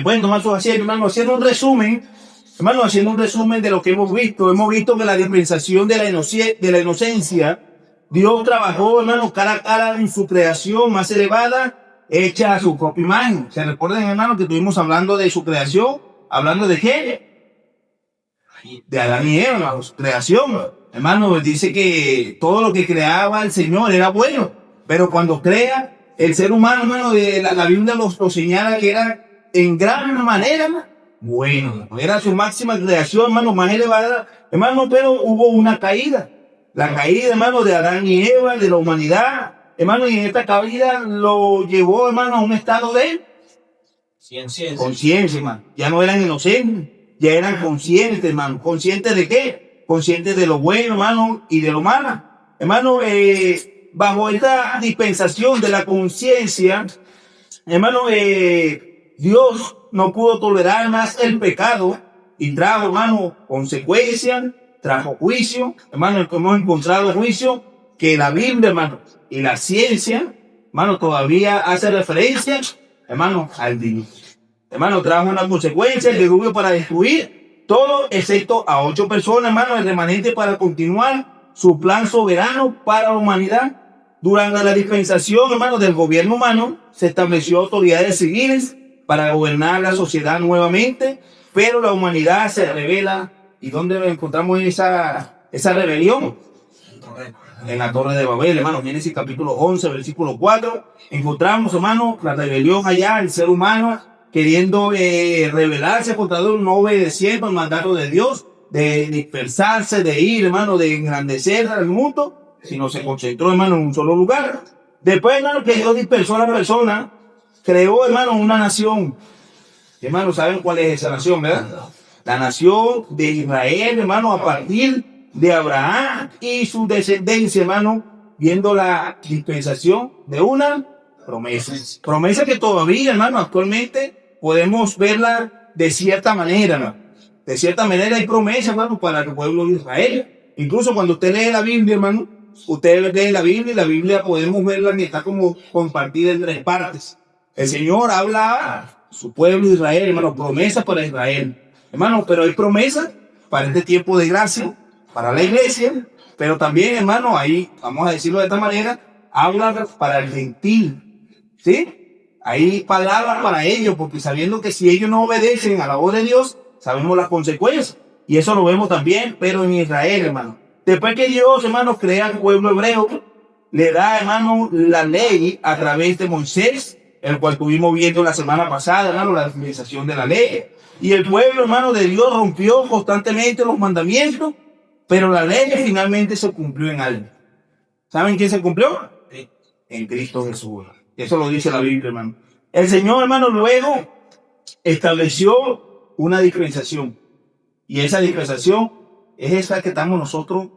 Pueden tomar su asiento, hermano, haciendo un resumen. Hermano, haciendo un resumen de lo que hemos visto que la dispensación de la inocencia, Dios trabajó, hermano, cara a cara en su creación más elevada, hecha a su propia imagen. ¿Se recuerdan, hermano, que estuvimos hablando de su creación? ¿Hablando de qué? De Adán y Eva, hermano, su creación. Hermano, dice que todo lo que creaba el Señor era bueno, pero cuando crea el ser humano, hermano, de la Biblia lo señala que era en gran manera bueno, era su máxima creación, hermano, más elevada, hermano, pero hubo una caída. La caída, hermano, de Adán y Eva, de la humanidad, hermano, y en esta caída lo llevó, hermano, a un estado de conciencia, hermano. Ya no eran inocentes, ya eran conscientes, hermano. ¿Conscientes de qué? Conscientes de lo bueno, hermano, y de lo malo. Hermano, bajo esta dispensación de la conciencia, hermano, Dios no pudo tolerar más el pecado y trajo, hermano, consecuencias, trajo juicio. Hermano, hemos encontrado juicio que la Biblia, hermano, y la ciencia, hermano, todavía hace referencia, hermano, al diluvio. Hermano, trajo una consecuencia, el diluvio para destruir todo, excepto a 8 personas, hermano, el remanente para continuar su plan soberano para la humanidad. Durante la dispensación, hermano, del gobierno humano, se estableció autoridades civiles para gobernar la sociedad nuevamente, pero la humanidad se revela. ¿Y dónde encontramos esa rebelión? En la Torre de Babel, hermano. Génesis capítulo 11, versículo 4. Encontramos, hermano, la rebelión allá, el ser humano queriendo rebelarse contra Dios, no obedeciendo el mandato de Dios, de dispersarse, de ir, hermano, de engrandecer al mundo, sino se concentró, hermano, en un solo lugar. Después, hermano, que Dios dispersó a la persona, creó, hermano, una nación. Hermano, ¿saben cuál es esa nación, verdad? La nación de Israel, hermano, a partir de Abraham y su descendencia, hermano, viendo la dispensación de una promesa. Promesa que todavía, hermano, actualmente podemos verla de cierta manera, ¿no? De cierta manera hay promesa, hermano, para el pueblo de Israel. Incluso cuando usted lee la Biblia, hermano, usted lee la Biblia y la Biblia podemos verla que está como compartida en 3 partes. El Señor habla a su pueblo de Israel, hermano, promesas para Israel. Hermano, pero hay promesas para este tiempo de gracia, para la iglesia, pero también, hermano, ahí, vamos a decirlo de esta manera, habla para el gentil, ¿sí? Hay palabras para ellos, porque sabiendo que si ellos no obedecen a la voz de Dios, sabemos las consecuencias. Y eso lo vemos también, pero en Israel, hermano. Después que Dios, hermano, crea al pueblo hebreo, le da, hermano, la ley a través de Moisés, el cual estuvimos viendo la semana pasada, hermano, la dispensación de la ley. Y el pueblo, hermano, de Dios rompió constantemente los mandamientos, pero la ley finalmente se cumplió en algo. ¿Saben quién se cumplió? En Cristo Jesús. Eso lo dice la Biblia, hermano. El Señor, hermano, luego estableció una dispensación. Y esa dispensación es esa que estamos nosotros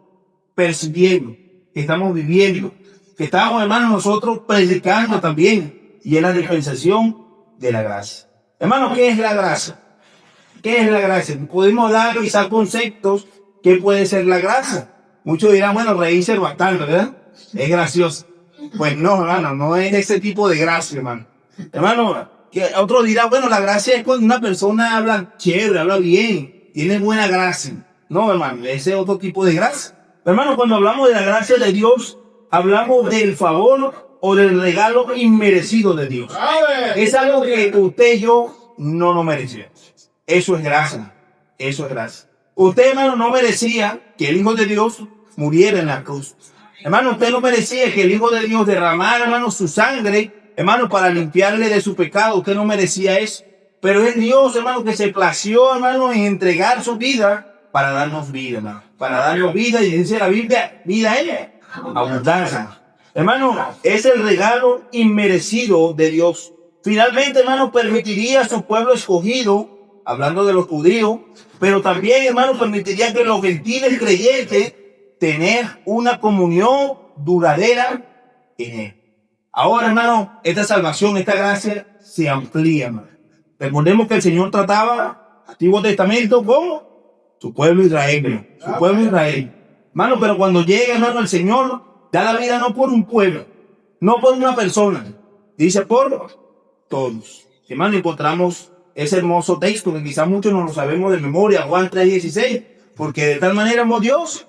percibiendo, que estamos viviendo, que estamos, hermano, nosotros predicando también. Y es la dispensación de la gracia. Hermano, ¿qué es la gracia? ¿Qué es la gracia? Podemos dar quizás conceptos. ¿Qué puede ser la gracia? Muchos dirán, bueno, reírse bastante, ¿verdad? Es gracioso. Pues no, hermano, no es ese tipo de gracia, hermano. Hermano, que otro dirá, bueno, la gracia es cuando una persona habla chévere, habla bien, tiene buena gracia. No, hermano, ese es otro tipo de gracia. Hermano, cuando hablamos de la gracia de Dios, hablamos del favor o del regalo inmerecido de Dios. Es algo que usted y yo no nos merecíamos. Eso es gracia. Eso es gracia. Usted, hermano, no merecía que el Hijo de Dios muriera en la cruz. Hermano, usted no merecía que el Hijo de Dios derramara, hermano, su sangre, hermano, para limpiarle de su pecado. Usted no merecía eso. Pero es Dios, hermano, que se plació, hermano, en entregar su vida para darnos vida, hermano. Para darnos vida, y dice la Biblia, vida es abundancia. Hermano, es el regalo inmerecido de Dios. Finalmente, hermano, permitiría a su pueblo escogido, hablando de los judíos, pero también, hermano, permitiría que los gentiles creyentes tener una comunión duradera en él. Ahora, hermano, esta salvación, esta gracia se amplía, hermano. Recordemos que el Señor trataba Antiguo Testamento con su pueblo Israel, su pueblo Israel. Hermano, pero cuando llega, hermano, el Señor da la vida no por un pueblo, no por una persona, dice por todos. Hermano, encontramos ese hermoso texto que quizás muchos no lo sabemos de memoria, Juan 3:16, porque de tal manera amó Dios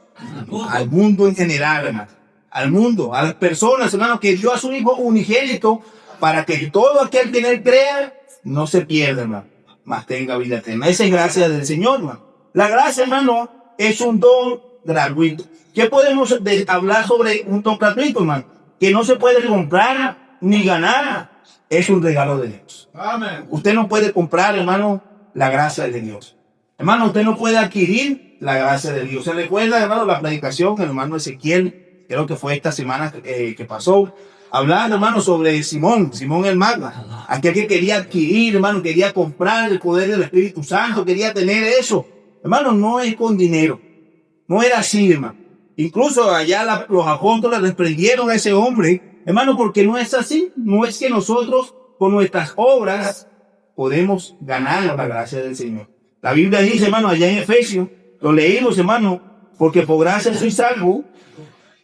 al mundo en general, hermano, al mundo, a las personas, hermano, que dio a su Hijo unigénito para que todo aquel que en él crea no se pierda, hermano, mas tenga vida eterna. Esa es gracia del Señor, hermano. La gracia, hermano, es un don gratuito. ¿Qué podemos hablar sobre un don gratuito, hermano? Que no se puede comprar ni ganar. Es un regalo de Dios. Amén. Usted no puede comprar, hermano, la gracia de Dios. Hermano, usted no puede adquirir la gracia de Dios. ¿Se recuerda, hermano, la predicación que el hermano Ezequiel, creo que fue esta semana que pasó, hablando, hermano, sobre Simón el Mago, aquel que quería adquirir, hermano, quería comprar el poder del Espíritu Santo, quería tener eso. Hermano, no es con dinero. No era así, hermano. Incluso allá los apóstoles reprendieron a ese hombre, hermano, porque no es así. No es que nosotros con nuestras obras podemos ganar la gracia del Señor. La Biblia dice, hermano, allá en Efesios, lo leímos, hermano, porque por gracia soy salvo,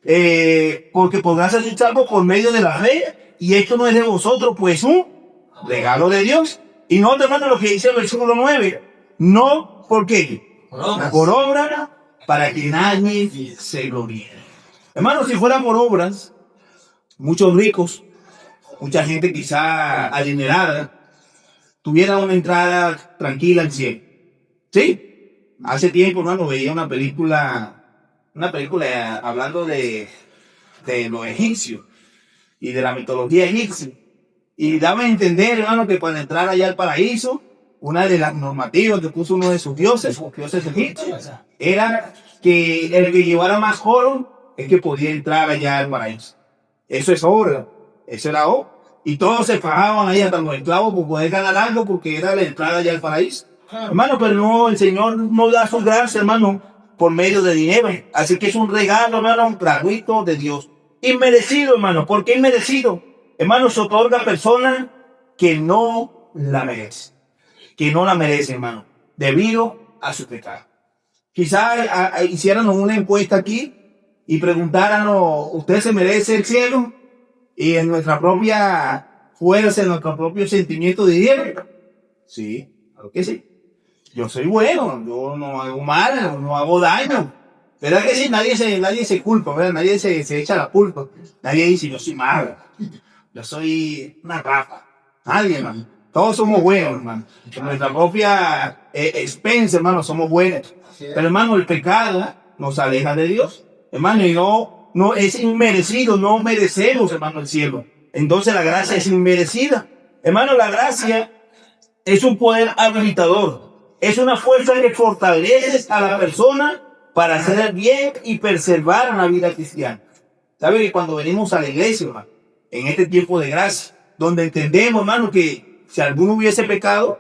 porque por gracia soy salvo por medio de la fe, y esto no es de vosotros, pues un regalo de Dios. Y no, hermano, lo que dice el versículo 9, no, ¿por qué? Por obra, para que nadie se gloríe. Hermano, si fuera por obras, muchos ricos, mucha gente quizá adinerada, tuviera una entrada tranquila al cielo. Sí, hace tiempo, hermano, veía una película hablando de los egipcios y de la mitología egipcia. Y daba a entender, hermano, que para entrar allá al paraíso, una de las normativas que puso uno de sus dioses egipcios, era que el que llevara más oro es que podía entrar allá al paraíso. Eso es obra, eso era obra. Y todos se fajaban ahí hasta los esclavos por poder ganar algo porque era la entrada allá al paraíso. Hermano, pero no, el Señor no da su gracia, hermano, por medio de dinero. Así que es un regalo, hermano, un gratuito de Dios. Inmerecido, hermano. ¿Por qué inmerecido? Hermano, se otorga a personas que no la merecen. Que no la merecen, hermano, debido a su pecado. Quizás hiciéramos una encuesta aquí y preguntáramos, ¿usted se merece el cielo? Y en nuestra propia fuerza, en nuestro propio sentimiento diríamos, sí, claro que sí. Yo soy bueno, yo no hago mal, no hago daño. ¿Verdad que sí? Nadie se culpa, ¿verdad? Nadie se echa la culpa. Nadie dice, yo soy malo, yo soy una rafa. Nadie, hermano. Todos somos buenos, hermano. En nuestra propia expensa, hermano, somos buenos. Pero, hermano, el pecado nos aleja de Dios. Hermano, y no es inmerecido, no merecemos, hermano, el cielo. Entonces la gracia es inmerecida. Hermano, la gracia es un poder habilitador. Es una fuerza que fortalece a la persona para hacer el bien y preservar la vida cristiana. ¿Sabe que cuando venimos a la iglesia, hermano, en este tiempo de gracia, donde entendemos, hermano, que si alguno hubiese pecado,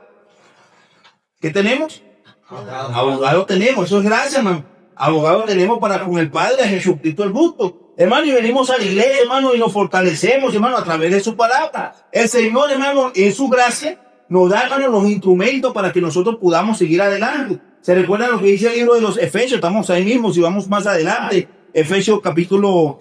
¿qué tenemos? Abogado tenemos, eso es gracia, hermano. Abogado tenemos para con el Padre, Jesucristo el justo. Hermano, y venimos a la iglesia, hermano, y nos fortalecemos, hermano, a través de su palabra. El Señor, hermano, en su gracia, nos da, hermano, los instrumentos para que nosotros podamos seguir adelante. ¿Se recuerda lo que dice el libro de los Efesios? Estamos ahí mismo, si vamos más adelante. Efesios capítulo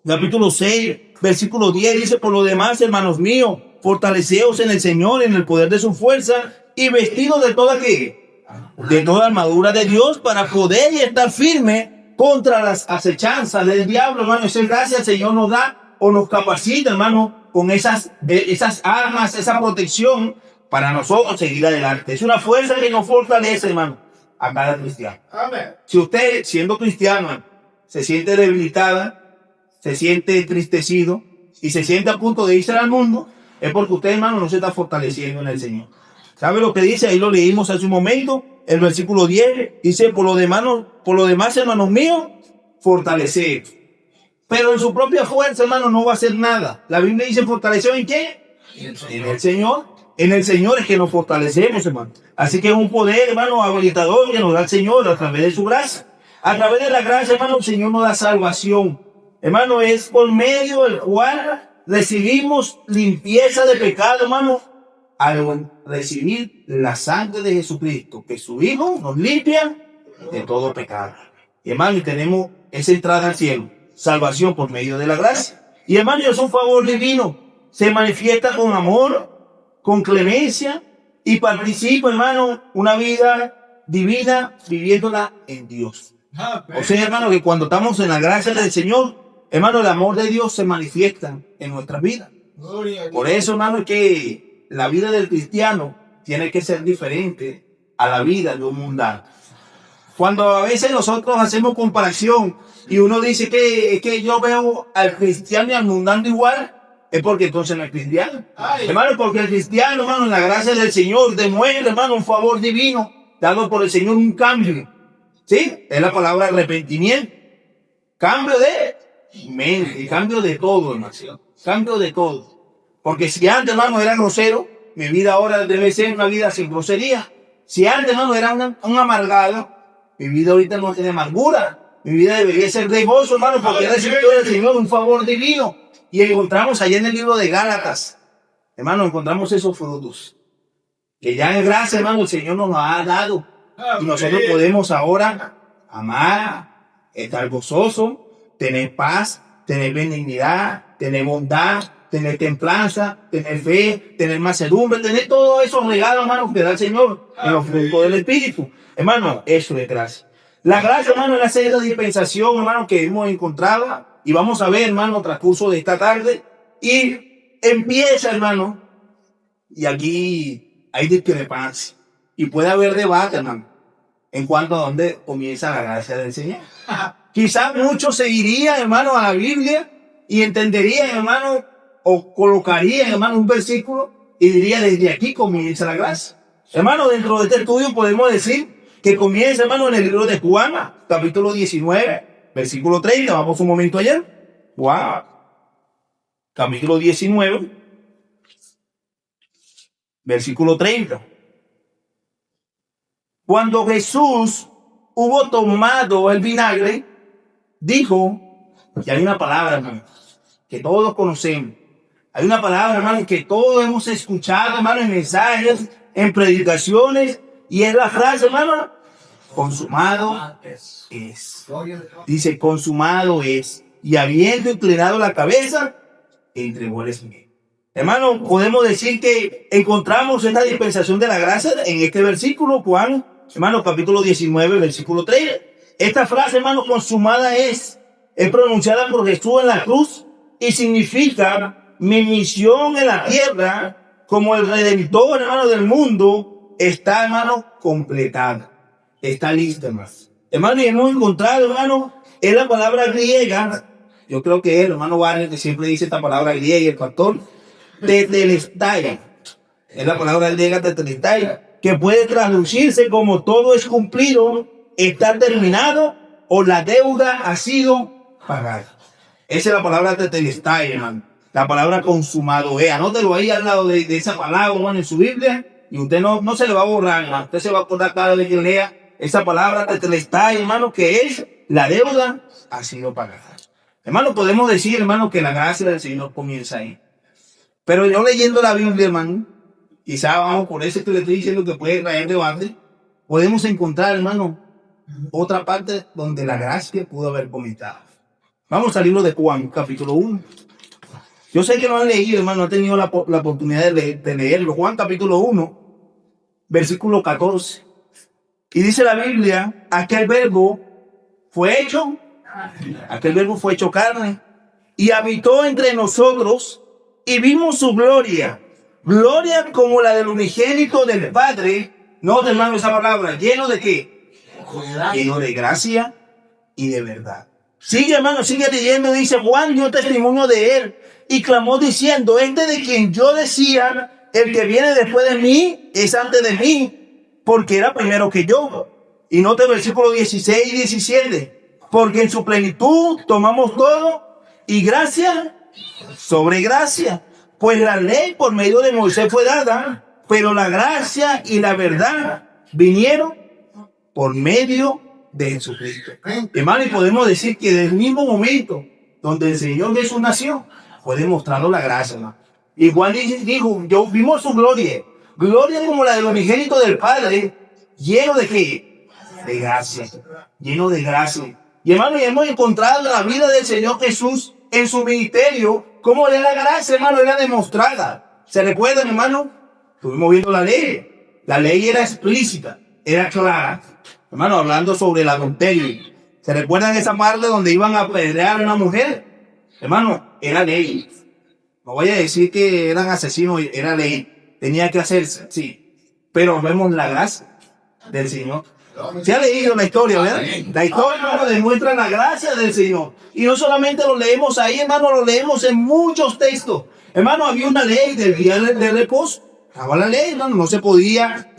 6, versículo 10, dice, por lo demás, hermanos míos, fortaleceos en el Señor, en el poder de su fuerza, y vestidos de toda ¿qué? De toda armadura de Dios, para poder estar firme contra las acechanzas del diablo, hermano. Esa gracia el Señor nos da o nos capacita, hermano, con esas armas, esa protección para nosotros seguir adelante. Es una fuerza que nos fortalece, hermano, a cada cristiano. Amén. Si usted, siendo cristiano, se siente debilitada, se siente entristecido y se siente a punto de irse al mundo, es porque usted, hermano, no se está fortaleciendo en el Señor. ¿Sabe lo que dice? Ahí lo leímos hace un momento. El versículo 10 dice, por lo demás, hermanos míos, fortalecer. Pero en su propia fuerza, hermano, no va a hacer nada. La Biblia dice, ¿fortalecer en qué? En el Señor. En el Señor es que nos fortalecemos, hermano. Así que es un poder, hermano, habilitador que nos da el Señor a través de su gracia. A través de la gracia, hermano, el Señor nos da salvación. Hermano, es por medio del cual recibimos limpieza de pecado, hermano, al recibir la sangre de Jesucristo, que su Hijo nos limpia de todo pecado. Y hermano, y tenemos esa entrada al cielo, salvación por medio de la gracia. Y hermano, es un favor divino, se manifiesta con amor, con clemencia y participo, hermano, una vida divina viviéndola en Dios. O sea, hermano, que cuando estamos en la gracia del Señor, hermano, el amor de Dios se manifiesta en nuestras vidas. Por eso, hermano, es que la vida del cristiano tiene que ser diferente a la vida de un mundano. Cuando a veces nosotros hacemos comparación y uno dice que yo veo al cristiano y al mundano igual, es porque entonces no es cristiano. Hermano, porque el cristiano, hermano, en la gracia del Señor demuestra, hermano, un favor divino dado por el Señor, un cambio. ¿Sí? Es la palabra arrepentimiento. Cambio de mente, cambio de todo, hermano. Cambio de todo. Porque si antes, hermano, era grosero, mi vida ahora debe ser una vida sin grosería. Si antes, hermano, era un amargado, mi vida ahorita no tiene amargura. Mi vida debería ser de gozo, hermano, porque he recibido del Señor un favor divino. Y encontramos allá en el libro de Gálatas, hermano, encontramos esos frutos. Que ya en gracia, hermano, el Señor nos ha dado. Y nosotros podemos ahora amar, estar gozosos, tener paz, tener benignidad, tener bondad, tener templanza, tener fe, tener mansedumbre, tener todos esos regalos, hermano, que da el Señor en los frutos del Espíritu. Hermano, eso es gracia. La gracia, hermano, es la serie de dispensación, hermano, que hemos encontrado. Y vamos a ver, hermano, el transcurso de esta tarde. Y empieza, hermano. Y aquí hay discrepancia. Y puede haber debate, hermano, en cuanto a dónde comienza la gracia del Señor. Quizás muchos seguirían, hermano, a la Biblia y entenderían, hermano, o colocarían, hermano, un versículo y diría, desde aquí comienza la gracia. Hermano, dentro de este estudio podemos decir que comienza, hermano, en el libro de Juan, capítulo 19, versículo 30. Vamos un momento allá. Juan, capítulo 19, versículo 30. Cuando Jesús hubo tomado el vinagre, dijo, y hay una palabra, hermano, que todos conocemos. Hay una palabra, hermano, que todos hemos escuchado, hermano, en mensajes, en predicaciones, y es la frase, hermano, consumado es. Dice, consumado es. Y habiendo inclinado la cabeza, entregó el espíritu. Hermano, podemos decir que encontramos esta dispensación de la gracia en este versículo, Juan, hermano, capítulo 19, versículo 3. Esta frase, hermano, consumada es pronunciada por Jesús en la cruz y significa mi misión en la tierra como el redentor, hermano, del mundo está, hermano, completada. Está lista, hermano. Hermano, y hemos encontrado, hermano, es la palabra griega. Yo creo que es el hermano Warner que siempre dice esta palabra griega, el pastor, tetelestai. Es la palabra griega tetelestai, que puede traducirse como todo es cumplido, está terminado o la deuda ha sido pagada. Esa es la palabra tetelestai, hermano. La palabra consumado es. Anótelo ahí al lado de esa palabra, hermano, en su Biblia, y usted no se le va a borrar, hermano. Usted se va a acordar cada vez que lea esa palabra tetelestai, hermano, que es la deuda ha sido pagada. Hermano, podemos decir, hermano, que la gracia del Señor comienza ahí. Pero yo leyendo la Biblia, hermano, quizá vamos por eso que le estoy diciendo que puede traer debate, podemos encontrar, hermano, otra parte donde la gracia pudo haber comenzado. Vamos al libro de Juan, capítulo 1. Yo sé que no han leído, hermano, no han tenido la oportunidad de leerlo. Juan, capítulo 1, versículo 14. Y dice la Biblia, aquel verbo fue hecho carne y habitó entre nosotros y vimos su gloria. Gloria como la del unigénito del Padre. No, hermano, esa palabra, ¿lleno de qué? Lleno de gracia y de verdad. Sigue, hermano, sigue leyendo, dice, Juan dio testimonio de él y clamó diciendo, este de quien yo decía, el que viene después de mí es antes de mí, porque era primero que yo. Y note el versículo 16 y 17, porque en su plenitud tomamos todo y gracia sobre gracia. Pues la ley por medio de Moisés fue dada, pero la gracia y la verdad vinieron por medio de Jesucristo. Hermano, y podemos decir que desde el mismo momento donde el Señor Jesús nació, fue demostrando la gracia, hermano. Y Juan dijo, yo vimos su gloria, gloria como la del unigénito del Padre, lleno de qué? De gracia, lleno de gracia. Y hermano, y hemos encontrado la vida del Señor Jesús en su ministerio, como la gracia, hermano, era demostrada. ¿Se recuerdan, hermano? Estuvimos viendo la ley. La ley era explícita, era clara. Hermano, hablando sobre el adulterio. ¿Se recuerdan esa parte donde iban a apedrear a una mujer? Hermano, era ley. No voy a decir que eran asesinos, era ley. Tenía que hacerse, sí. Pero vemos la gracia del Señor. Se ha leído la historia, ¿verdad? La historia, hermano, demuestra la gracia del Señor. Y no solamente lo leemos ahí, hermano, lo leemos en muchos textos. Hermano, había una ley del día de reposo. Estaba la ley, hermano, no se podía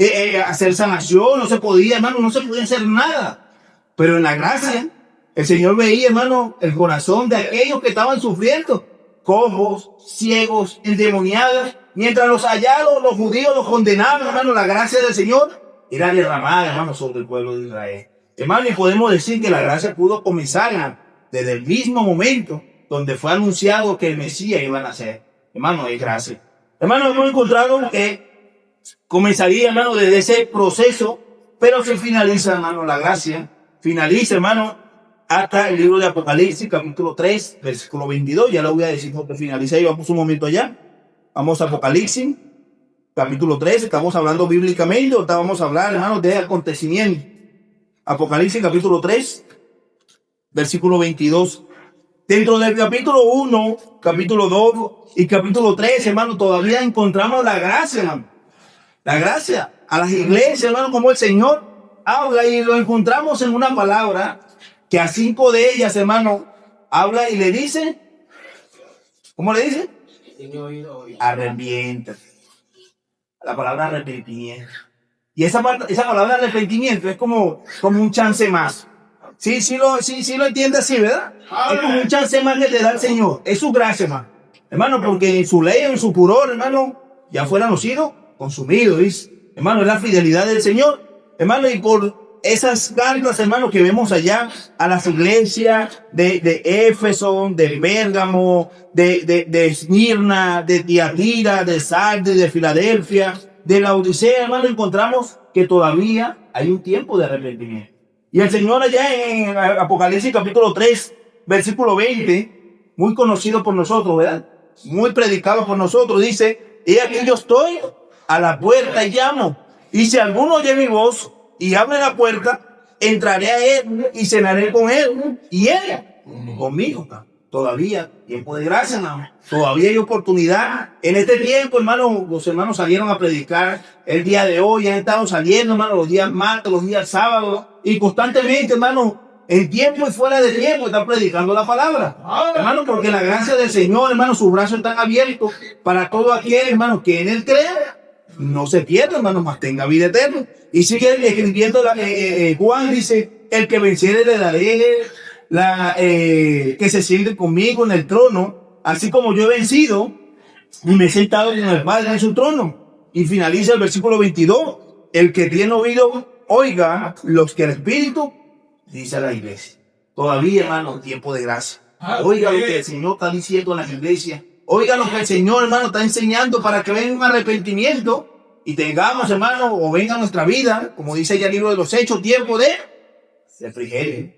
hacer sanación, no se podía, hermano, no se podía hacer nada. Pero en la gracia, el Señor veía, hermano, el corazón de aquellos que estaban sufriendo. Cojos, ciegos, endemoniados. Mientras los hallados, los judíos los condenaban, hermano, la gracia del Señor era derramada, hermano, sobre el pueblo de Israel. Hermano, y podemos decir que la gracia pudo comenzar desde el mismo momento donde fue anunciado que el Mesías iba a nacer. Hermano, es gracia. Hermano, hemos encontrado que comenzaría, hermano, desde ese proceso, pero se finaliza, hermano, la gracia. Finaliza, hermano, hasta el libro de Apocalipsis, capítulo 3, versículo 22. Ya lo voy a decir porque finaliza y vamos un momento allá. Vamos a Apocalipsis, capítulo 3. Estamos hablando bíblicamente, o vamos a hablar, hermano, de acontecimientos. Apocalipsis, capítulo 3, versículo 22. Dentro del capítulo 1, capítulo 2 y capítulo 3, hermano, todavía encontramos la gracia, hermano. La gracia a las iglesias, hermano, como el Señor habla, y lo encontramos en una palabra que a 5 de ellas, hermano, habla y le dice, ¿cómo le dice? Arrepiéntate. La palabra arrepentimiento. Y esa palabra arrepentimiento es como un chance más. Sí lo entiende así, ¿verdad? Es como un chance más que te da el Señor. Es su gracia, hermano. Hermano, porque en su ley, en su furor, hermano, ya fueran los sido consumidos, ¿dice? Hermano, es la fidelidad del Señor. Hermano, y por esas cartas, hermano, que vemos allá a las iglesias de Éfeso, de Pérgamo, de Esmirna, de Tiatira, de Sardis, de Filadelfia, de la Odisea, hermano, encontramos que todavía hay un tiempo de arrepentimiento. Y el Señor allá en Apocalipsis capítulo 3, versículo 20, muy conocido por nosotros, ¿verdad? Muy predicado por nosotros, dice, he aquí yo estoy a la puerta y llamo. Y si alguno oye mi voz y abre la puerta, entraré a él y cenaré con él y él conmigo. Todavía tiempo de gracia, hermano. Todavía hay oportunidad. En este tiempo, hermano, los hermanos salieron a predicar el día de hoy. Han estado saliendo, hermano, los días martes, los días sábados. Y constantemente, hermano, en tiempo y fuera de tiempo, están predicando la palabra. Hermano, porque la gracia del Señor, hermano, sus brazos están abiertos para todo aquel, hermano, que en él crea. No se pierda, hermano, mas tenga vida eterna. Y sigue escribiendo, Juan dice, el que venciere le daré que se siente conmigo en el trono, así como yo he vencido y me he sentado con el Padre en su trono. Y finaliza el versículo 22, el que tiene oído, oiga los que el Espíritu dice a la iglesia. Todavía, hermano, tiempo de gracia. Oiga lo que el Señor está diciendo a las iglesias. Oiga lo que el Señor, hermano, está enseñando para que venga un arrepentimiento y tengamos, hermano, o venga a nuestra vida, como dice ya el libro de los Hechos, tiempo de refrigerio,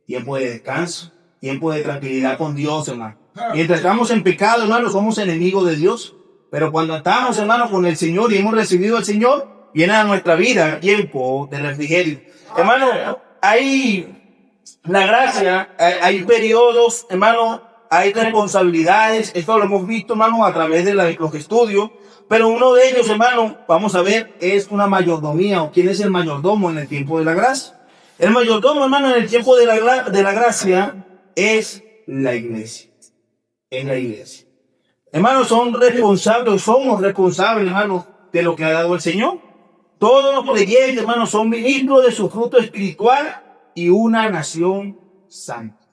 tiempo de descanso, tiempo de tranquilidad con Dios, hermano. Mientras estamos en pecado, hermano, somos enemigos de Dios. Pero cuando estamos, hermano, con el Señor y hemos recibido al Señor, viene a nuestra vida tiempo de refrigerio. Hermano, hay la gracia, hay periodos, hermano, hay responsabilidades. Esto lo hemos visto, hermano, a través de los estudios. Pero uno de ellos, hermano, vamos a ver, es una mayordomía, o quién es el mayordomo en el tiempo de la gracia. El mayordomo, hermano, en el tiempo de la gracia es la iglesia. Es la iglesia. Hermanos, somos responsables, hermanos, de lo que ha dado el Señor. Todos los creyentes, hermanos, son ministros de su fruto espiritual y una nación santa.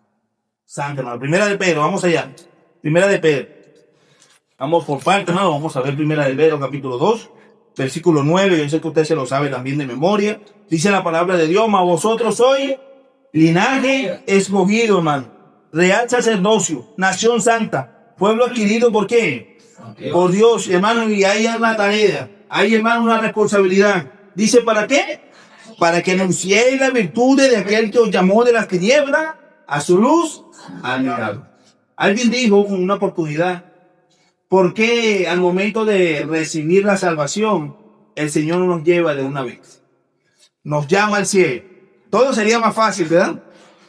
Santa, hermano. Primera de Pedro, vamos allá. Primera de Pedro. Vamos por parte, hermano, vamos a ver Primera de Pedro, capítulo 2, versículo 9. Yo sé que usted se lo sabe también de memoria. Dice la palabra de Dios, mas vosotros sois linaje escogido, hermano, real sacerdocio, nación santa, pueblo adquirido, ¿por qué? Por Dios, hermano, y ahí hay una tarea, hay, hermano, una responsabilidad. Dice, ¿para qué? Para que anunciéis las virtudes de aquel que os llamó de las tinieblas a su luz admirable. Alguien dijo en una oportunidad, ¿por qué al momento de recibir la salvación, el Señor nos lleva de una vez. Nos llama al cielo. Todo sería más fácil, ¿verdad?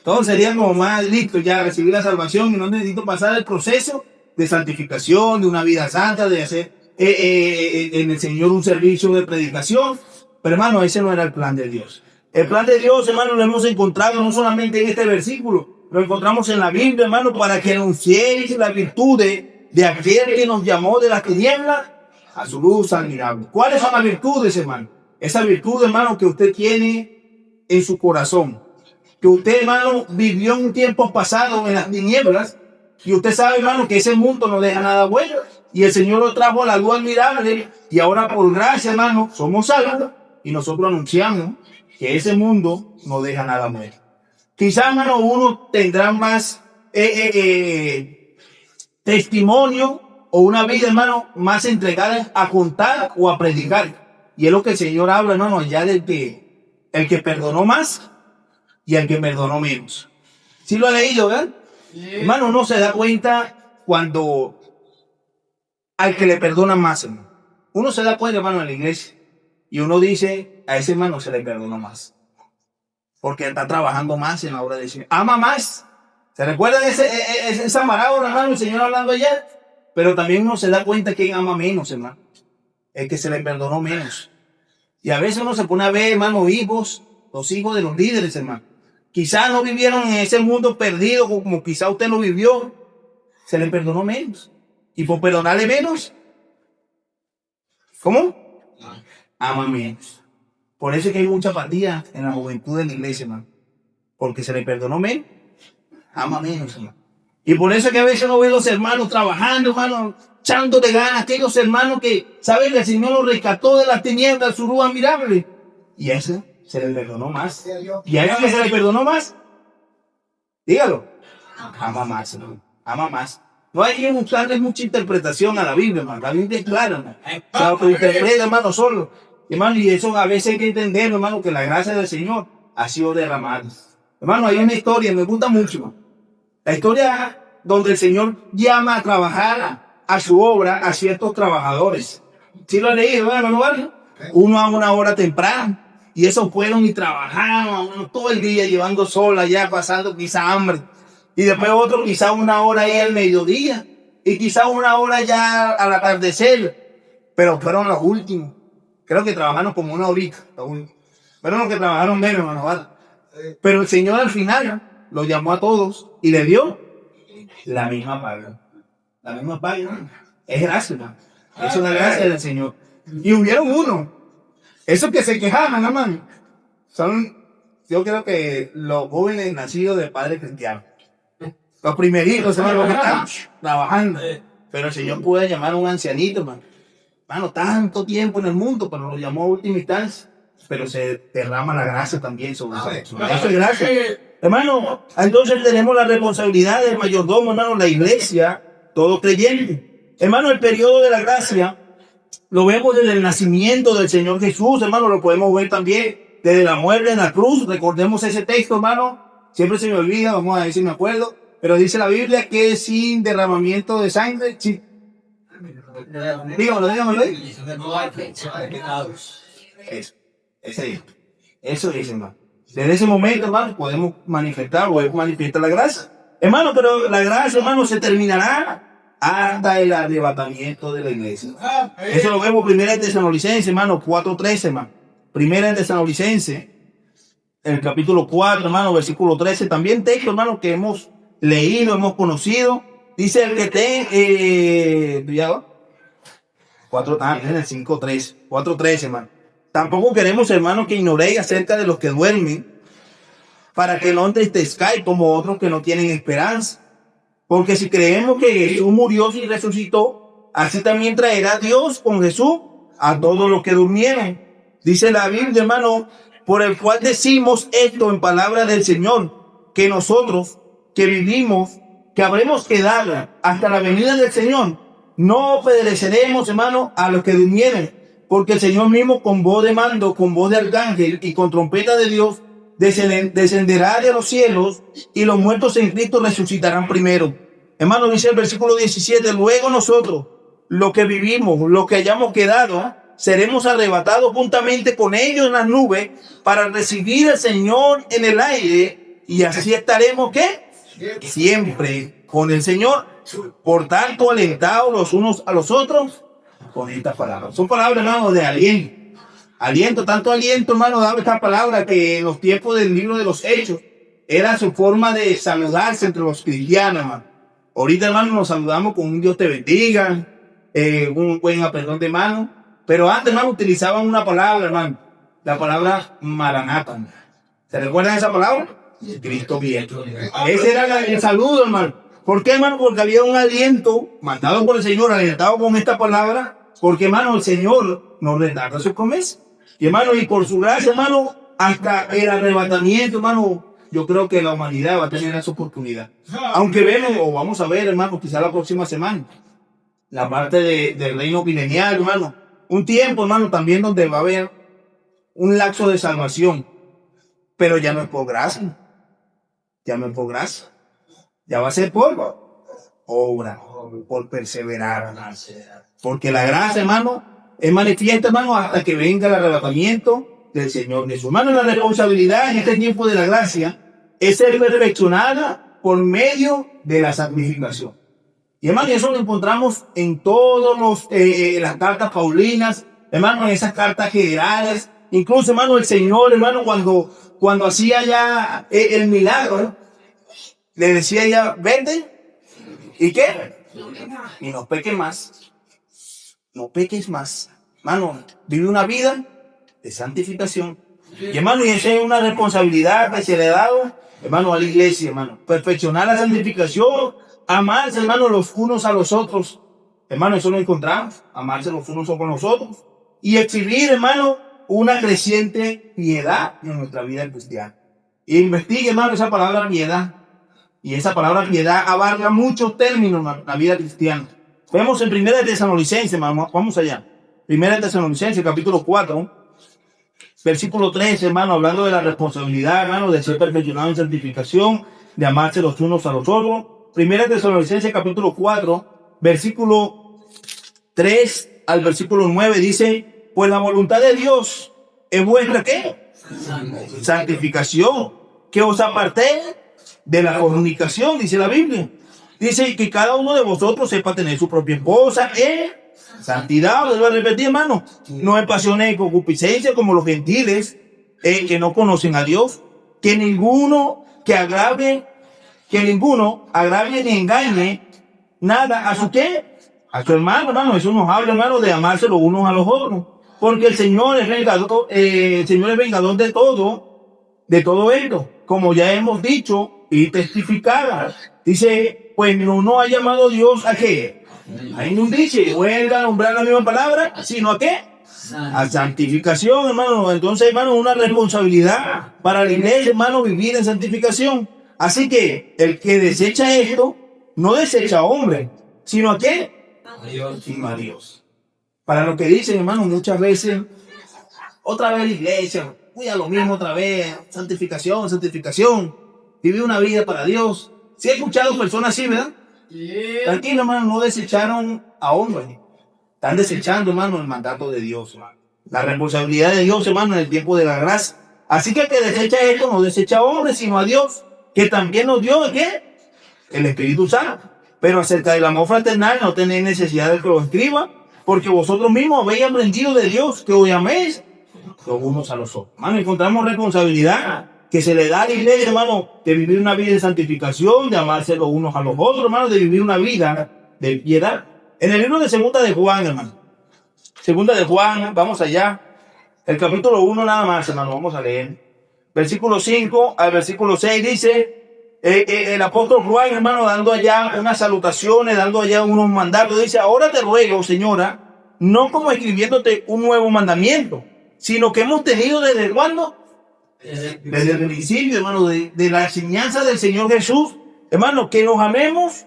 Todo sería como más listo ya, recibir la salvación y no necesito pasar el proceso de santificación, de una vida santa, de hacer en el Señor un servicio de predicación. Pero hermano, ese no era el plan de Dios. El plan de Dios, hermano, lo hemos encontrado no solamente en este versículo, lo encontramos en la Biblia, hermano, para que anunciéis la virtud de aquel que nos llamó de las tinieblas a su luz admirable. ¿Cuáles son las virtudes, hermano? Esa virtud, hermano, que usted tiene en su corazón. Que usted, hermano, vivió en un tiempo pasado en las tinieblas. Y usted sabe, hermano, que ese mundo no deja nada bueno. Y el Señor lo trajo a la luz admirable. Y ahora, por gracia, hermano, somos salvos. Y nosotros anunciamos que ese mundo no deja nada bueno. Quizá, hermano, uno tendrá más testimonio o una vida, hermano, más entregada a contar o a predicar. Y es lo que el Señor habla, hermano, allá del que el que perdonó más y el que perdonó menos. ¿Sí lo ha leído, verdad? Sí. Hermano, uno se da cuenta cuando al que le perdona más, hermano. Uno se da cuenta, hermano, en la iglesia. Y uno dice, a ese hermano se le perdonó más. Porque está trabajando más en la obra del Señor. Ama más. ¿Se recuerdan esa parábola, hermano? El Señor hablando ayer. Pero también uno se da cuenta que ama menos, hermano. El que se le perdonó menos. Y a veces uno se pone a ver, hermano, hijos, los hijos de los líderes, hermano. Quizás no vivieron en ese mundo perdido como quizás usted lo vivió. Se le perdonó menos. Y por perdonarle menos, ¿cómo? Ama menos. Por eso es que hay mucha apatía en la juventud de la iglesia, hermano. Porque se le perdonó menos, ama menos, hermano. Y por eso es que a veces uno ve a los hermanos trabajando, hermano, echando de ganas, aquellos hermanos que saben que el Señor los rescató de las tinieblas, su luz admirable. Y a ese se le perdonó más. Y a ese que se le perdonó más, dígalo, ama más, hermano. Ama más. No hay que buscarle mucha interpretación a la Biblia, hermano. La Biblia es clara, hermano. Se autointerpreta, hermano, solo. Hermano, y eso a veces hay que entender, hermano, que la gracia del Señor ha sido derramada. Hermano, hay una historia, me gusta mucho, hermano. La historia donde el Señor llama a trabajar a su obra a ciertos trabajadores. ¿Sí lo han leído, hermano? Uno a una hora temprana. Y esos fueron y trabajaron todo el día llevando sol allá, pasando quizá hambre. Y después otro quizá una hora ahí al mediodía. Y quizá una hora ya al atardecer. Pero fueron los últimos. Creo que trabajaron como una horita. Fueron los que trabajaron menos, hermano, ¿vale? Pero el Señor al final los llamó a todos y le dio la misma paga. La misma paga, ¿no? Es gracia, ¿no? Es una gracia del Señor. Y hubieron uno. Esos que se quejaban, hermano, son, yo creo que los jóvenes nacidos de padres cristianos. Los primeritos, hermano, que están trabajando. Pero el Señor puede llamar a un ancianito, hermano. Hermano, tanto tiempo en el mundo, pero lo llamó a última instancia. Pero se derrama la gracia también sobre eso. Eso es gracia. Hermano, entonces tenemos la responsabilidad del mayordomo, hermano, la iglesia, todo creyente. Hermano, el periodo de la gracia lo vemos desde el nacimiento del Señor Jesús, hermano, lo podemos ver también desde la muerte en la cruz. Recordemos ese texto, hermano, siempre se me olvida, vamos a ver si me acuerdo, pero dice la Biblia que sin derramamiento de sangre, sí. Dígamelo. Eso es, hermano. Desde ese momento, hermano, podemos manifestar la gracia. Hermano, pero la gracia, hermano, se terminará hasta el arrebatamiento de la iglesia. Eso lo vemos primero en Tesalonicenses, hermano, 4:13, hermano. Primera en Tesalonicenses, en el capítulo 4, hermano, versículo 13. También texto, hermano, que hemos leído, hemos conocido. Dice el que te... 4, en el 5:13. 4:13, hermano. Tampoco queremos, hermano, que ignoréis acerca de los que duermen, para que no entristezcáis como otros que no tienen esperanza. Porque si creemos que Jesús murió y resucitó, así también traerá Dios con Jesús a todos los que durmieron. Dice la Biblia, hermano, por el cual decimos esto en palabra del Señor, que nosotros que vivimos, que habremos quedado hasta la venida del Señor, no pereceremos, hermano, a los que durmieren. Porque el Señor mismo con voz de mando, con voz de arcángel y con trompeta de Dios descenderá de los cielos y los muertos en Cristo resucitarán primero. Hermano, dice el versículo 17, luego nosotros, los que vivimos, los que hayamos quedado, seremos arrebatados juntamente con ellos en las nubes para recibir al Señor en el aire, y así estaremos, ¿qué? Siempre con el Señor. Por tanto, alentados los unos a los otros con estas palabras. Son palabras, hermanos, de aliento. Aliento, tanto aliento, hermano, daba esta palabra que en los tiempos del libro de los Hechos era su forma de saludarse entre los cristianos, hermano. Ahorita, hermano, nos saludamos con un Dios te bendiga, un buen apretón de mano. Pero antes, hermano, utilizaban una palabra, hermano, la palabra Maranata. ¿Se recuerdan esa palabra? Cristo viene. Ese era el saludo, hermano. ¿Por qué, hermano? Porque había un aliento mandado por el Señor, alentado con esta palabra. Porque, hermano, el Señor nos retarda sus promesas. Y, hermano, y por su gracia, hermano, hasta el arrebatamiento, hermano, yo creo que la humanidad va a tener esa oportunidad. Aunque vemos, o vamos a ver, hermano, quizá la próxima semana, la parte del reino milenial, hermano. Un tiempo, hermano, también donde va a haber un lapso de salvación. Pero ya no es por gracia. Ya no es por gracia. Ya va a ser por obra, por perseverar. Porque la gracia, hermano, es manifiesta, hermano, hasta que venga el arrebatamiento del Señor Jesús. Hermano, la responsabilidad en este tiempo de la gracia es ser perfeccionada por medio de la santificación. Y, hermano, eso lo encontramos en todas las cartas paulinas, hermano, en esas cartas generales. Incluso, hermano, el Señor, hermano, cuando hacía ya el milagro, le decía ya, vete, ¿y qué? Y no peques más. No peques más. Hermano, vive una vida de santificación. Y, hermano, y esa es una responsabilidad que se le ha dado, hermano, a la iglesia, hermano. Perfeccionar la santificación, amarse, hermano, los unos a los otros. Hermano, eso lo encontramos. Amarse los unos con los otros. Y exhibir, hermano, una creciente piedad en nuestra vida cristiana. Y investigue, hermano, esa palabra piedad. Y esa palabra piedad abarca muchos términos en la vida cristiana. Vemos en 1 Tesalonicenses, hermano, vamos allá. 1 Tesalonicenses, capítulo 4, versículo 13, hermano, hablando de la responsabilidad, hermano, de ser perfeccionado en santificación, de amarse los unos a los otros. 1 Tesalonicenses, capítulo 4, versículo 3 al versículo 9, dice, pues la voluntad de Dios es vuestra, ¿qué? Santificación, que os apartéis de la fornicación, dice la Biblia. Dice que cada uno de vosotros sepa tener su propia esposa en santidad. Lo voy a repetir, hermano. No en pasiones y concupiscencia como los gentiles que no conocen a Dios. Que ninguno agrave ni engañe nada a su ¿qué? A su hermano. Eso nos habla, hermano, de amarse los unos a los otros. Porque el Señor es vengador de todo esto. Como ya hemos dicho y testificado. Dice, pues no ha llamado Dios a qué. A inmundicia. Vuelva a nombrar la misma palabra, sino a qué. A santificación, hermano. Entonces, hermano, una responsabilidad para la iglesia, hermano, vivir en santificación. Así que el que desecha esto, no desecha a hombre, sino a qué. Sino a Dios. Para lo que dicen, hermano, muchas veces, otra vez la iglesia, voy a lo mismo otra vez, santificación, vivir una vida para Dios. Si he escuchado personas así, ¿verdad? Tranquilo, hermano, no desecharon a hombres. Están desechando, hermano, el mandato de Dios, hermano. La responsabilidad de Dios, hermano, en el tiempo de la gracia. Así que el que desecha esto, no desecha a hombres, sino a Dios, que también nos dio, ¿qué? El Espíritu Santo. Pero acerca del amor fraternal no tenéis necesidad de que lo escriba, porque vosotros mismos habéis aprendido de Dios que os llaméis los unos a los otros. Hermano, encontramos responsabilidad que se le da a la iglesia, hermano, de vivir una vida de santificación, de amarse los unos a los otros, hermano, de vivir una vida de piedad. En el libro de Segunda de Juan, hermano. Segunda de Juan, vamos allá. El capítulo 1 nada más, hermano, vamos a leer. Versículo 5 al versículo 6 dice, el apóstol Juan, hermano, dando allá unas salutaciones, dando allá unos mandatos, dice, ahora te ruego, señora, no como escribiéndote un nuevo mandamiento, sino que hemos tenido desde cuándo? Desde el principio, hermano, de la enseñanza del Señor Jesús, hermano, que nos amemos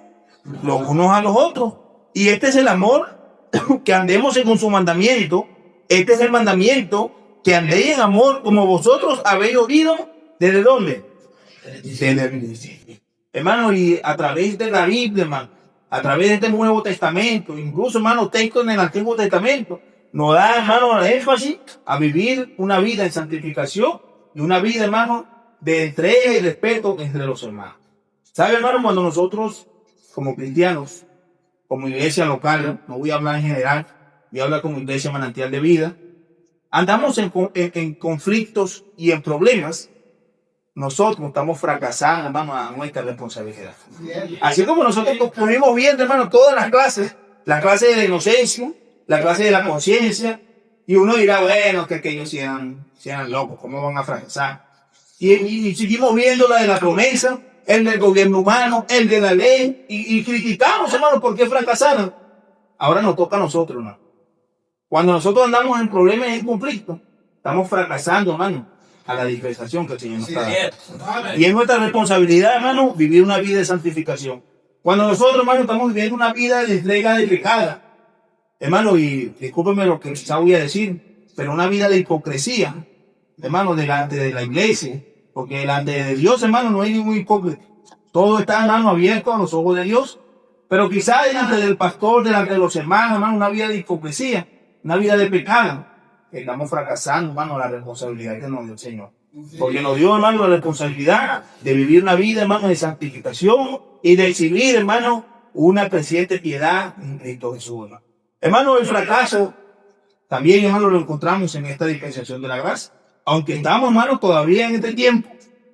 los unos a los otros. Y este es el amor, que andemos según su mandamiento. Este es el mandamiento, que andéis en amor como vosotros habéis oído. ¿Desde dónde? Desde el principio. Hermano, y a través de la Biblia, hermano, a través de este Nuevo Testamento, incluso, hermano, textos en el Antiguo Testamento, nos da, hermano, énfasis a vivir una vida en santificación y una vida, hermano, de entrega y respeto entre los hermanos. ¿Sabe, hermano? Cuando nosotros, como cristianos, como iglesia local, no voy a hablar en general, voy a hablar como iglesia manantial de vida, andamos en conflictos y en problemas, nosotros estamos fracasando, hermano, a nuestra responsabilidad. Así como nosotros estuvimos viendo, hermano, todas las clases de la inocencia, la clase de la conciencia, y uno dirá, bueno, que ellos sean locos, ¿cómo van a fracasar? Y seguimos viendo la de la promesa, el del gobierno humano, el de la ley, y criticamos, hermano, ¿por qué fracasaron? Ahora nos toca a nosotros, hermano. Cuando nosotros andamos en problemas y en conflicto, estamos fracasando, hermano, a la dispensación que el Señor nos está dando. Y es nuestra responsabilidad, hermano, vivir una vida de santificación. Cuando nosotros, hermano, estamos viviendo una vida de entrega de pecado, hermano, y discúlpeme lo que quizá voy a decir, pero una vida de hipocresía, hermano, delante de la iglesia, porque delante de Dios, hermano, no hay ningún hipócrita. Todo está, hermano, abierto a los ojos de Dios, pero quizá delante del pastor, delante de los hermanos, hermano, una vida de hipocresía, una vida de pecado. Estamos fracasando, hermano, la responsabilidad que nos dio el Señor. Porque nos dio, hermano, la responsabilidad de vivir una vida, hermano, de santificación y de exhibir, hermano, una creciente piedad en Cristo Jesús, hermano. Hermano, el fracaso también, hermano, lo encontramos en esta dispensación de la gracia. Aunque estamos, hermano, todavía en este tiempo,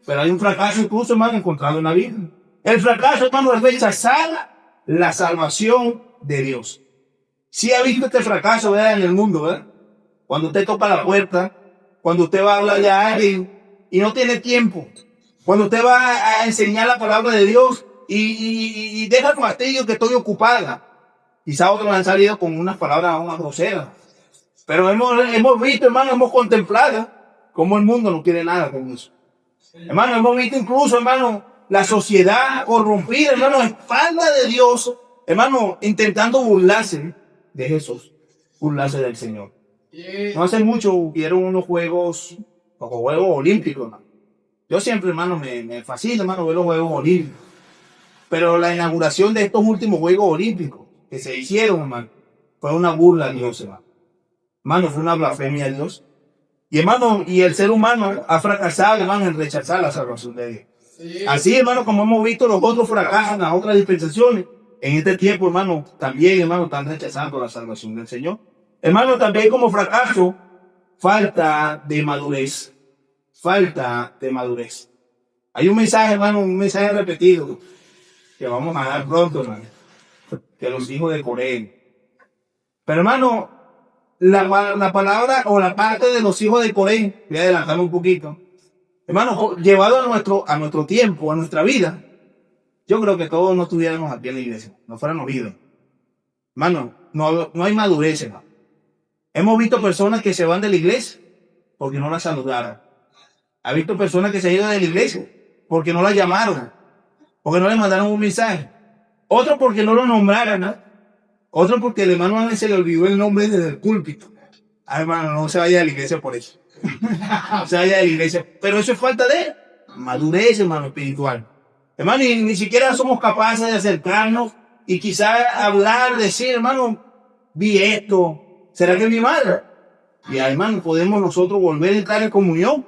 pero hay un fracaso incluso, hermano, encontrado en la Biblia. El fracaso, hermano, es rechazar la salvación de Dios. Sí ha visto este fracaso, ¿verdad?, en el mundo, ¿verdad? Cuando usted toca la puerta, cuando usted va a hablarle a alguien y no tiene tiempo, cuando usted va a enseñar la palabra de Dios y deja el fastidio que estoy ocupada. Quizá otros han salido con unas palabras aún groseras. Pero hemos visto, hermano, hemos contemplado cómo el mundo no quiere nada con eso. Hermano, hemos visto incluso, hermano, la sociedad corrompida, hermano, en falda de Dios, hermano, intentando burlarse de Jesús, burlarse del Señor. No hace mucho hubieron unos juegos olímpicos, hermano. Yo siempre, hermano, me fascina, hermano, ver los Juegos Olímpicos. Pero la inauguración de estos últimos Juegos Olímpicos que se hicieron, hermano, fue una burla a Dios, hermano. Hermano, fue una blasfemia a Dios. Y hermano, y el ser humano ha fracasado, hermano, en rechazar la salvación de Dios. Sí. Así, hermano, como hemos visto, los otros fracasan, las otras dispensaciones. En este tiempo, hermano, también, hermano, están rechazando la salvación del Señor. Hermano, también como fracaso, falta de madurez. Falta de madurez. Hay un mensaje, hermano, un mensaje repetido que vamos a dar pronto, hermano, de los hijos de Corea. Pero, hermano, la palabra o la parte de los hijos de Corea, voy a adelantarme un poquito. Hermano, llevado a nuestro tiempo, a nuestra vida, yo creo que todos no estuviéramos aquí en la iglesia, no fuéramos vidos. Hermano, no hay madurez, hermano. Hemos visto personas que se van de la iglesia porque no la saludaron. Ha visto personas que se han ido de la iglesia porque no la llamaron, porque no le mandaron un mensaje. Otros porque no lo nombraron, ¿no? Otros porque el hermano se le olvidó el nombre desde el púlpito. Ah, hermano, no se vaya de la iglesia por eso. No se vaya de la iglesia. Pero eso es falta de madurez, hermano, espiritual. Hermano, y ni siquiera somos capaces de acercarnos y quizás hablar, decir, hermano, vi esto. ¿Será que es mi madre? Y hermano, podemos nosotros volver a entrar en comunión,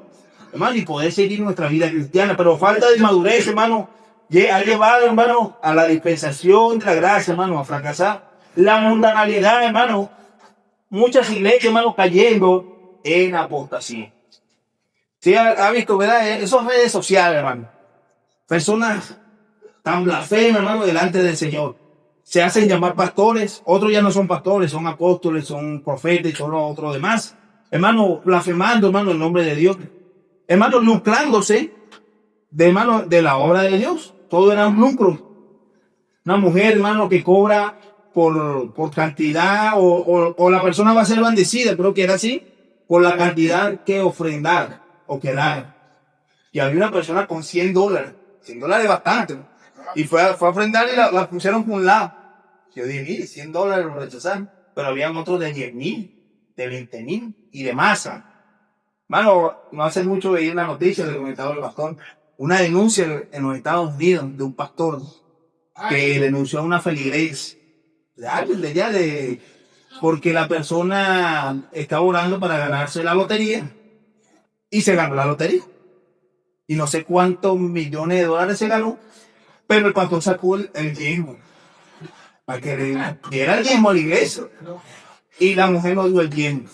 hermano, y poder seguir nuestra vida cristiana. Pero falta de madurez, hermano, ha llevado, hermano, a la dispensación de la gracia, hermano, a fracasar. La mundanalidad, hermano. Muchas iglesias, hermano, cayendo en apostasía. Sí, ha visto, ¿verdad? Esos redes sociales, hermano. Personas tan blasfemas, hermano, delante del Señor. Se hacen llamar pastores, otros ya no son pastores, son apóstoles, son profetas y todo otro demás. Hermano, blasfemando, hermano, el nombre de Dios. Hermano, lucrándose hermano, de la obra de Dios. Todo era un lucro. Una mujer, hermano, que cobra por cantidad o la persona va a ser bendecida, creo que era así, por la cantidad que ofrendar o que dar. Y había una persona con $100. $100 es bastante, ¿no? Y fue a ofrendar y la pusieron por un lado. Yo dije, mire, $100 lo rechazaron. Pero habían otros de 10,000, de 20,000 y de masa. Mano, no hace mucho veía la noticia del comentado del pastor. Una denuncia en los Estados Unidos de un pastor que denunció a una feligres de alguien de allá de porque la persona está orando para ganarse la lotería y se ganó la lotería. Y no sé cuántos millones de dólares se ganó, pero el pastor sacó el diezmo para que le diera el diezmo a la iglesia. Y la mujer no dio el diezmo,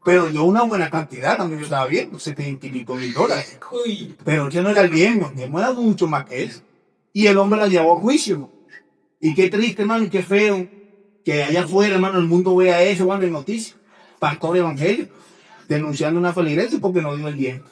pero dio una buena cantidad, también yo estaba viendo, 75.000 dólares. Pero que no era el diezmo era mucho más que eso. Y el hombre la llevó a juicio. Y qué triste, hermano, y qué feo que allá afuera, hermano, el mundo vea eso, hermano, en noticias. Pastor evangélico denunciando una feligresía porque no dio el diezmo.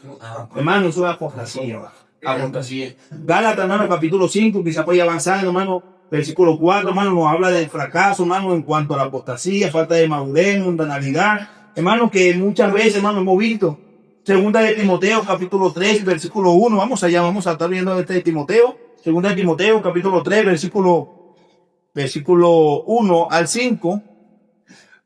Hermano, eso es apostasía. Apostasía. Gálatas, hermano, capítulo 5, quizá puede avanzar, hermano, versículo 4, hermano, nos habla del fracaso, hermano, en cuanto a la apostasía, falta de madurez, mundanalidad. Hermano, que muchas veces, hermano, hemos visto. Segunda de Timoteo, capítulo 3, versículo 1. Vamos allá, vamos a estar viendo este de Timoteo. Segunda de Timoteo, capítulo 3, versículo 1 al 5.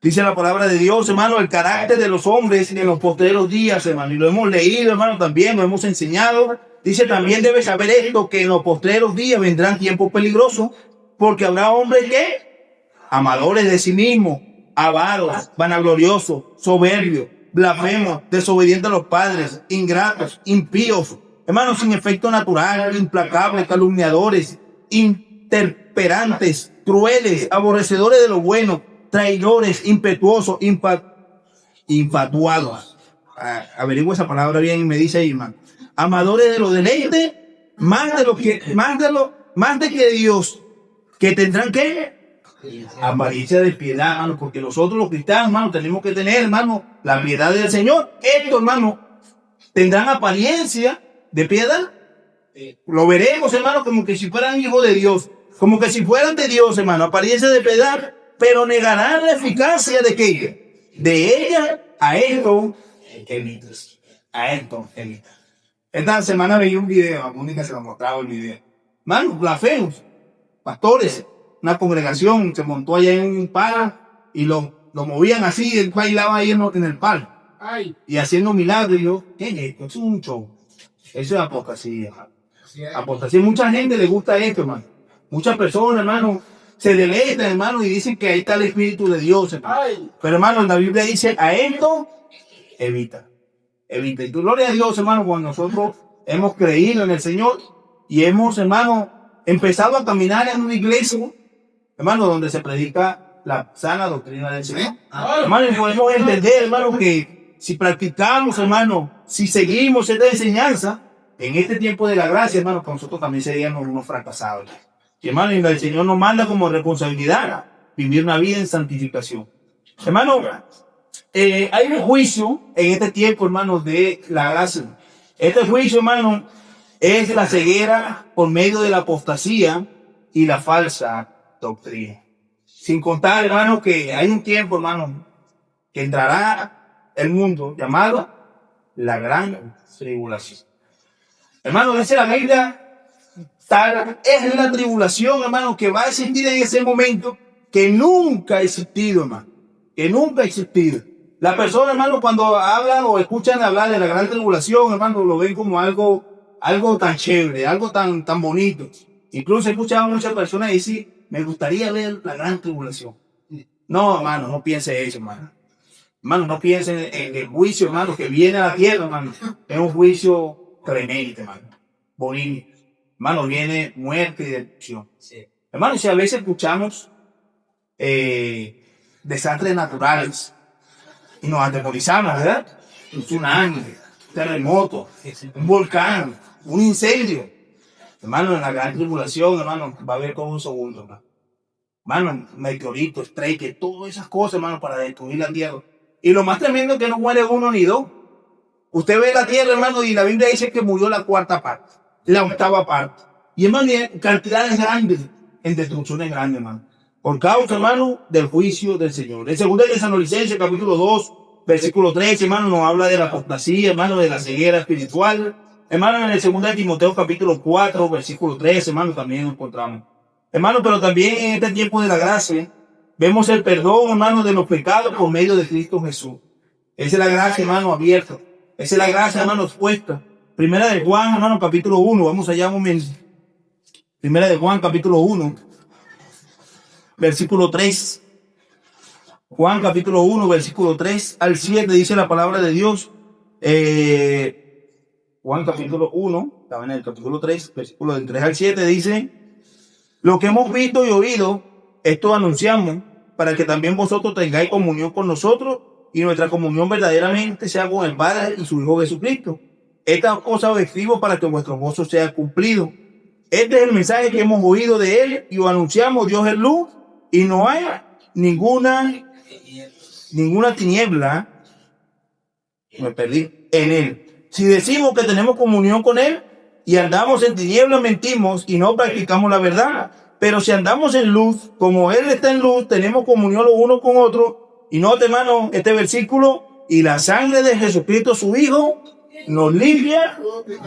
Dice la palabra de Dios, hermano, el carácter de los hombres en los postreros días, hermano. Y lo hemos leído, hermano, también lo hemos enseñado. Dice, también debes saber esto, que en los postreros días vendrán tiempos peligrosos, porque habrá hombres que, amadores de sí mismos, avaros, vanagloriosos, soberbios, blasfemos, desobedientes a los padres, ingratos, impíos, hermanos sin efecto natural, implacables, calumniadores, interperantes, crueles, aborrecedores de lo bueno, traidores, impetuosos, infatuados. Averigua esa palabra bien y me dice ahí, hermano. Amadores de los deleites, más de que Dios, que tendrán que apariencia de piedad, hermano, porque nosotros los cristianos, hermano, tenemos que tener, hermano, la piedad del Señor. Estos, hermano, tendrán apariencia de piedad. Lo veremos, hermano, como que si fueran hijos de Dios, como que si fueran de Dios, hermano, apariencia de piedad, pero negarán la eficacia de que de ella a esto élites. A esto élites. Esta semana veía un video, a Mónica se lo mostraba el video. Hermano, blasfemos, pastores, una congregación se montó allá en un palo y lo movían así, él bailaba ahí en el palo. Y haciendo milagros. Y yo, ¿qué es esto? Es un show. Eso es apostasía. Apostasía. Mucha gente le gusta esto, hermano. Muchas personas, hermano, se deleitan, hermano, y dicen que ahí está el Espíritu de Dios, hermano. Pero, hermano, la Biblia dice, a esto, evita. Evita. Y gloria a Dios, hermano, cuando nosotros hemos creído en el Señor y hemos, hermano, empezado a caminar en una iglesia, hermano, donde se predica la sana doctrina del Señor. Hermano, y podemos entender, hermano, que si practicamos, hermano, si seguimos esta enseñanza, en este tiempo de la gracia, hermano, pues nosotros también seríamos unos fracasados. Y, hermano, y el Señor nos manda como responsabilidad vivir una vida en santificación. Hermano, hay un juicio en este tiempo, hermano, de la gracia. Este juicio, hermano, es la ceguera por medio de la apostasía y la falsa doctrina. Sin contar, hermano, que hay un tiempo, hermano, que entrará el mundo llamado la gran tribulación. Hermano, dice la Biblia, es la tribulación, hermano, que va a existir en ese momento que nunca ha existido, hermano. Que nunca ha existido. Las personas, hermano, cuando hablan o escuchan hablar de la gran tribulación, hermano, lo ven como algo tan chévere, algo tan bonito. Incluso he escuchado a muchas personas decir, me gustaría ver la gran tribulación. No, hermano, no piense eso, hermano. Hermano, no piense en el juicio, hermano, que viene a la tierra, hermano. Es un juicio tremendo, hermano. Bonito. Hermano, viene muerte y destrucción. Sí. Hermano, si a veces escuchamos desastres naturales y nos atemorizamos, ¿verdad? Un tsunami, un terremoto, un volcán, un incendio. Hermano, en la gran tribulación, hermano, va a haber todo un segundo, hermano. Hermano, meteoritos, estrellas, todas esas cosas, hermano, para destruir la tierra. Y lo más tremendo es que no muere uno ni dos. Usted ve la tierra, hermano, y la Biblia dice que murió la cuarta parte, la octava parte. Y, hermano, cantidades grandes, en destrucciones grandes, hermano. Por causa, hermano, del juicio del Señor. En 2 Tesalonicenses, capítulo 2, versículo 13, hermano, nos habla de la apostasía, hermano, de la ceguera espiritual. Hermano, en el 2 Timoteo, capítulo 4, versículo 13, hermano, también nos encontramos. Hermano, pero también en este tiempo de la gracia, vemos el perdón, hermano, de los pecados por medio de Cristo Jesús. Esa es la gracia, hermano, abierta. Esa es la gracia, hermano, expuesta. Primera de Juan, hermano, capítulo 1. Vamos allá un momento. Primera de Juan, capítulo 1, versículo 3. Juan capítulo 1, versículo 3 al 7, dice la palabra de Dios. Juan capítulo 1, estaba en el capítulo 3, versículo del 3 al 7, dice: lo que hemos visto y oído, esto anunciamos, para que también vosotros tengáis comunión con nosotros, y nuestra comunión verdaderamente sea con el Padre y su Hijo Jesucristo. Estas cosas os escribo para que vuestro gozo sea cumplido. Este es el mensaje que hemos oído de él y os anunciamos: Dios es luz y no hay ninguna tiniebla, me perdí, en él. Si decimos que tenemos comunión con él y andamos en tinieblas, mentimos y no practicamos la verdad. Pero si andamos en luz, como él está en luz, tenemos comunión los unos con otros. Y note, hermano, este versículo: y la sangre de Jesucristo, su Hijo, nos limpia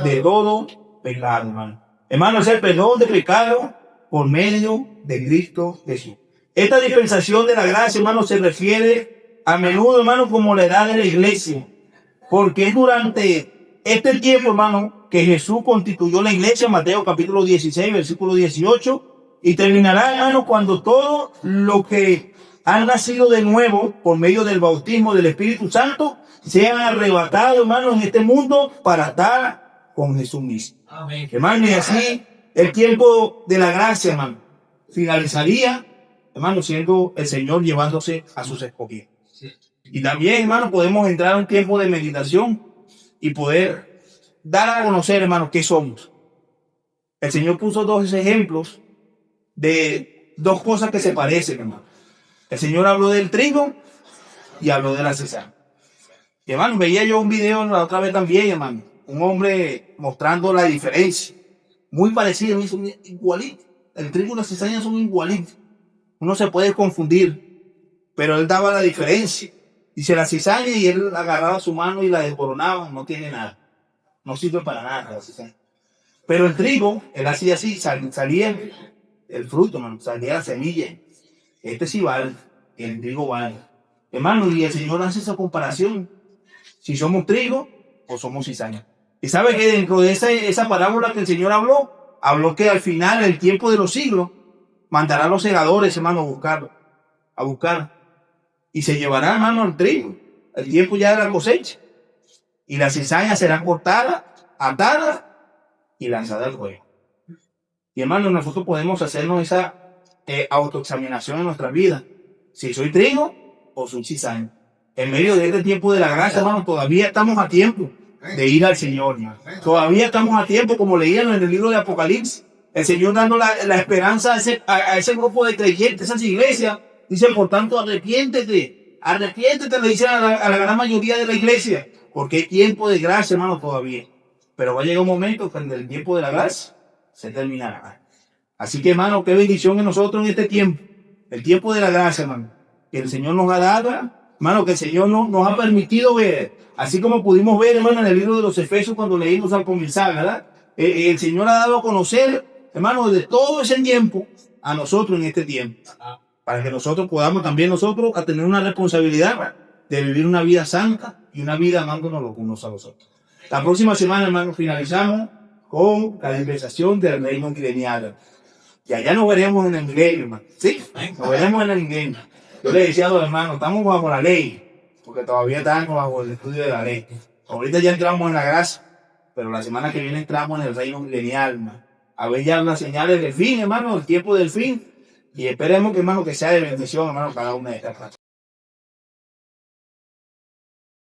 de todo pecado, hermano. Hermano, es el perdón de pecado por medio de Cristo Jesús. Esta dispensación de la gracia, hermano, se refiere a menudo, hermano, como la edad de la iglesia. Porque es durante este tiempo, hermano, que Jesús constituyó la iglesia, Mateo capítulo 16, versículo 18, y terminará, hermano, cuando todos los que han nacido de nuevo por medio del bautismo del Espíritu Santo sean arrebatados, hermano, en este mundo para estar con Jesús mismo. Amén. Hermano, y así el tiempo de la gracia, hermano, finalizaría, hermano, siendo el Señor llevándose a sus escogidos. Y también, hermano, podemos entrar a un tiempo de meditación y poder dar a conocer, hermano, qué somos. El Señor puso dos ejemplos de dos cosas que se parecen, hermano. El Señor habló del trigo y habló de la cizaña. Y, hermano, veía yo un video la otra vez también, hermano. Un hombre mostrando la diferencia. Muy parecido, son igualitos. El trigo y la cizaña son igualitos. Uno se puede confundir, pero él daba la diferencia. Dice la cizaña y él agarraba su mano y la desboronaba. No tiene nada. No sirve para nada la cizaña. Pero el trigo, él hacía así, salía el fruto, hermano, salía la semilla. Este sí vale, el trigo vale. Hermano, y el Señor hace esa comparación. Si somos trigo o somos cizaña. Y sabe que dentro de esa parábola que el Señor habló que al final, el tiempo de los siglos, mandará a los segadores, hermano, a buscar. Y se llevará, hermano, el trigo. El tiempo ya de la cosecha. Y las cizañas serán cortadas, atadas y lanzadas al fuego. Y, hermano, nosotros podemos hacernos esa autoexaminación en nuestra vida. Si soy trigo o soy cizaña. En medio de este tiempo de la gracia, hermano, todavía estamos a tiempo de ir al Señor, hermano. Todavía estamos a tiempo, como leían en el libro de Apocalipsis. El Señor dando la esperanza a ese grupo de creyentes, a esas iglesias. Dice, por tanto, arrepiéntete, le dice a la gran mayoría de la iglesia, porque hay tiempo de gracia, hermano, todavía. Pero va a llegar un momento cuando el tiempo de la gracia se terminará. Así que, hermano, qué bendición en nosotros en este tiempo. El tiempo de la gracia, hermano, que el Señor nos ha dado, hermano, que el Señor nos ha permitido ver. Así como pudimos ver, hermano, en el libro de los Efesios cuando leímos al comenzar, ¿verdad? El Señor ha dado a conocer, hermano, de todo ese tiempo a nosotros en este tiempo. Para que nosotros podamos también nosotros a tener una responsabilidad de vivir una vida santa y una vida amándonos los unos a los otros. La próxima semana, hermano, finalizamos con la dispensación del reino milenial. Y allá nos veremos en el milenio, hermano. Sí, nos veremos en el milenio. Yo le decía a los hermanos, estamos bajo la ley, porque todavía estamos bajo el estudio de la ley. Ahorita ya entramos en la gracia, pero la semana que viene entramos en el reino milenial, hermano. A ver ya las señales del fin, hermano, el tiempo del fin. Y esperemos que, hermano, que sea de bendición, hermano, cada una de estas cosas.